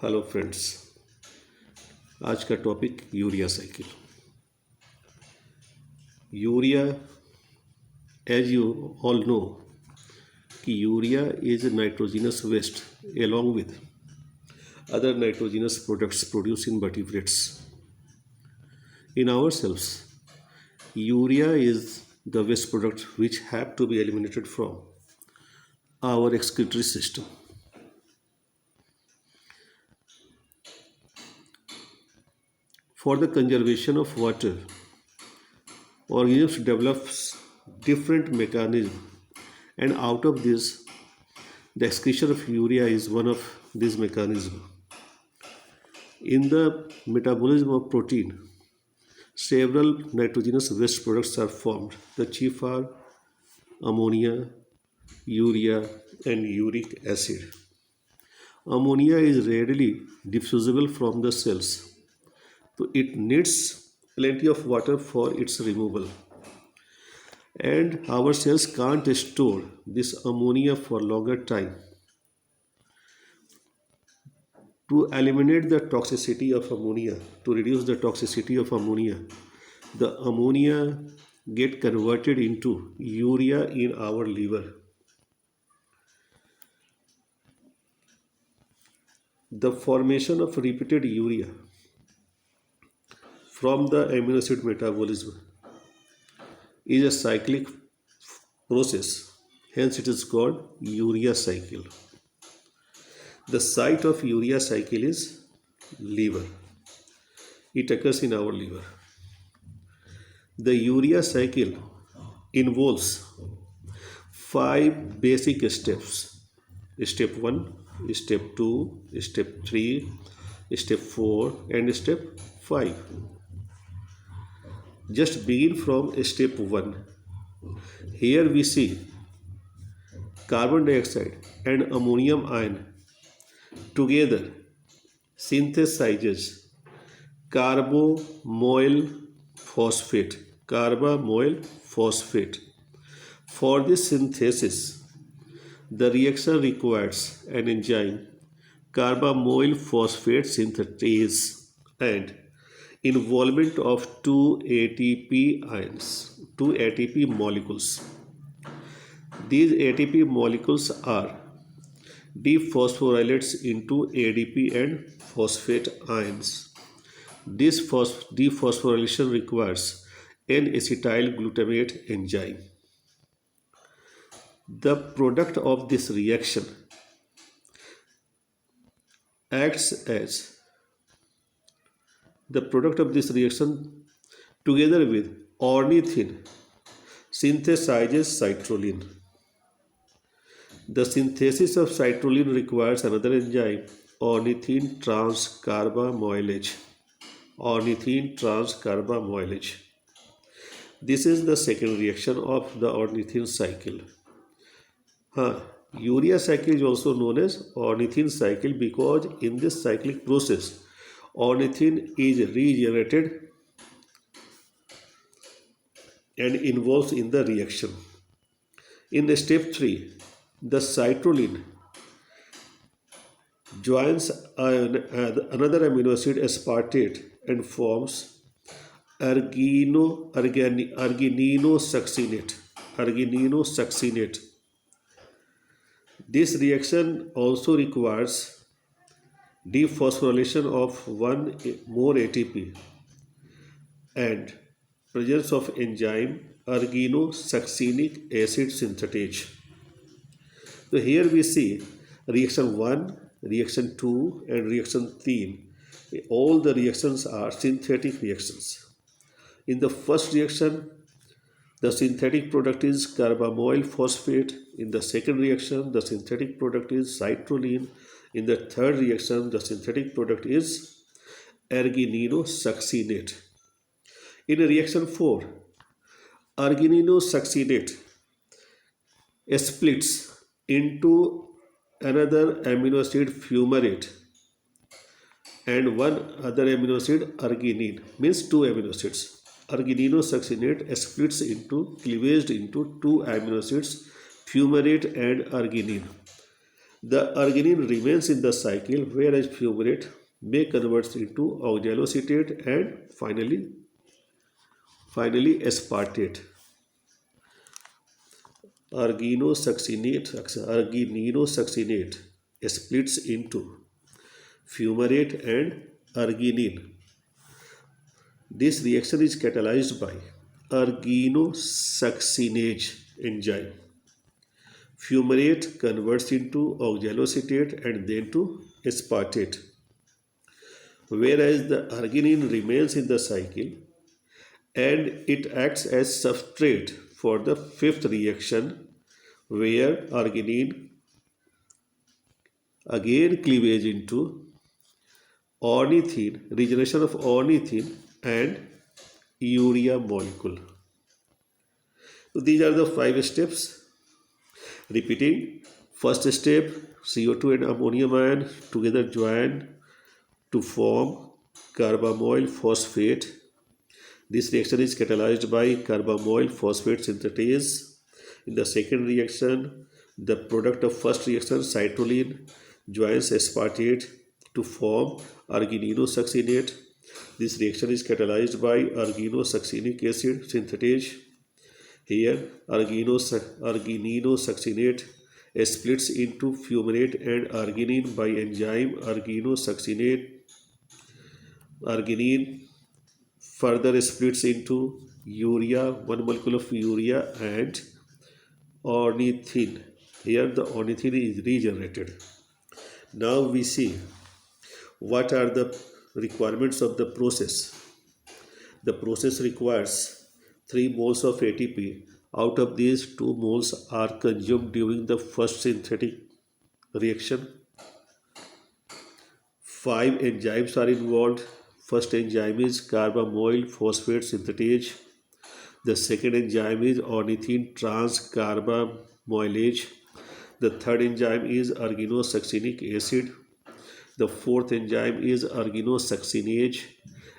Hello friends. आज का topic urea cycle. Urea, as you all know, कि urea is nitrogenous waste along with other nitrogenous products produced in vertebrates. In ourselves, urea is the waste product which have to be eliminated from our excretory system. For the conservation of water, organisms develops different mechanism, and out of this, the excretion of urea is one of these mechanisms. In the metabolism of protein, several nitrogenous waste products are formed. The chief are ammonia, urea, and uric acid. Ammonia is readily diffusible from the cells, so it needs plenty of water for its removal. And our cells can't store this ammonia for longer time. To eliminate the toxicity of ammonia, to reduce the toxicity of ammonia, the ammonia get converted into urea in our liver. The formation of repeated urea from the amino acid metabolism is a cyclic process, hence it is called urea cycle. The site of urea cycle is liver. It occurs in our liver. The urea cycle involves 5 basic steps. Step 1, step 2, step 3, step 4, and step 5. Just begin from step 1. Here we see carbon dioxide and ammonium ion together synthesizes carbamoyl phosphate. For this synthesis, the reaction requires an enzyme, carbamoyl phosphate synthetase, and involvement of 2 ATP molecules. These ATP molecules are dephosphorylates into ADP and phosphate ions. This dephosphorylation requires an acetyl glutamate enzyme. The product of this reaction together with ornithine synthesizes citrulline. The synthesis of citrulline requires another enzyme, ornithine transcarbamylase. This is the second reaction of the ornithine cycle. Urea cycle is also known as ornithine cycle because in this cyclic process, ornithine is regenerated and involves in the reaction. In step 3, the citrulline joins another amino acid aspartate and forms argininosuccinate. This reaction also requires dephosphorylation of 1 more ATP and presence of enzyme arginosuccinic acid synthetase. So here we see reaction 1, reaction 2, and reaction 3. All the reactions are synthetic reactions. In the first reaction, the synthetic product is carbamoyl phosphate. In the second reaction, the synthetic product is citrulline. In the third reaction, the synthetic product is argininosuccinate. In reaction 4, argininosuccinate splits into another amino acid fumarate and one other amino acid arginine, means 2 amino acids. Argininosuccinate splits into 2 amino acids, fumarate and arginine. The arginine remains in the cycle, whereas fumarate may convert into oxaloacetate and finally aspartate. Argininosuccinate splits into fumarate and arginine. This reaction is catalyzed by arginosuccinase enzyme. Fumarate converts into oxaloacetate and then to aspartate, whereas the arginine remains in the cycle and it acts as substrate for the fifth reaction, where arginine again cleavage into ornithine, regeneration of ornithine and urea molecule. So these are the 5 steps. Repeating: first step, CO2 and ammonium ion together join to form carbamyl phosphate. This reaction is catalyzed by carbamyl phosphate synthetase. In the second reaction, the product of first reaction, citrulline, joins aspartate to form argininosuccinate. This reaction is catalyzed by arginosuccinic acid synthetase. Here, argininosuccinate splits into fumarate and arginine by enzyme arginosuccinate. Arginine further splits into urea, 1 molecule of urea and ornithine. Here the ornithine is regenerated. Now we see what are the requirements of the process. The process requires 3 moles of ATP. Out of these, 2 moles are consumed during the first synthetic reaction. 5 enzymes are involved. First enzyme is carbamyl phosphate synthetase. The second enzyme is ornithine transcarbamylase. The third enzyme is arginosuccinic acid. The fourth enzyme is arginosuccinase.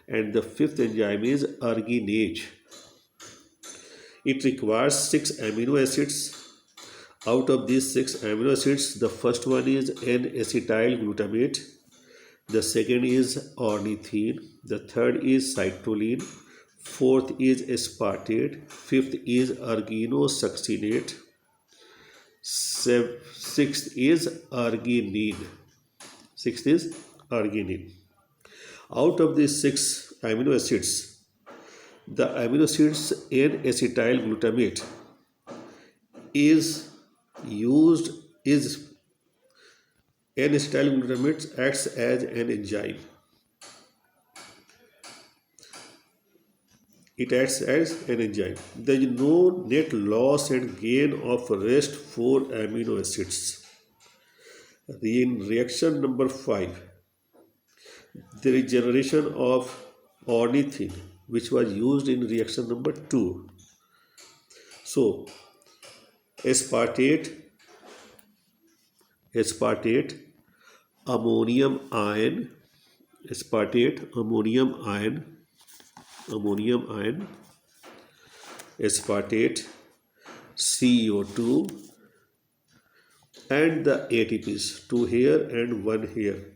And the fifth enzyme is arginase. It requires 6 amino acids. Out of these 6 amino acids, the first one is N-acetyl glutamate. The second is ornithine. The third is citrulline. Fourth is aspartate. Fifth is arginosuccinate. Sixth is arginine. Out of these 6 amino acids, the amino acids N-acetyl glutamate N-acetyl glutamate acts as an enzyme. It acts as an enzyme. There is no net loss and gain of rest 4 amino acids. In reaction number 5, there is generation of ornithine, which was used in reaction number 2. So, aspartate, ammonium ion, aspartate, ammonium ion, aspartate, CO2, and the ATPs, 2 here and 1 here,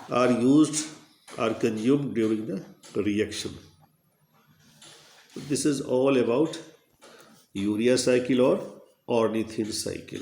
are consumed during the reaction. This is all about urea cycle or ornithine cycle.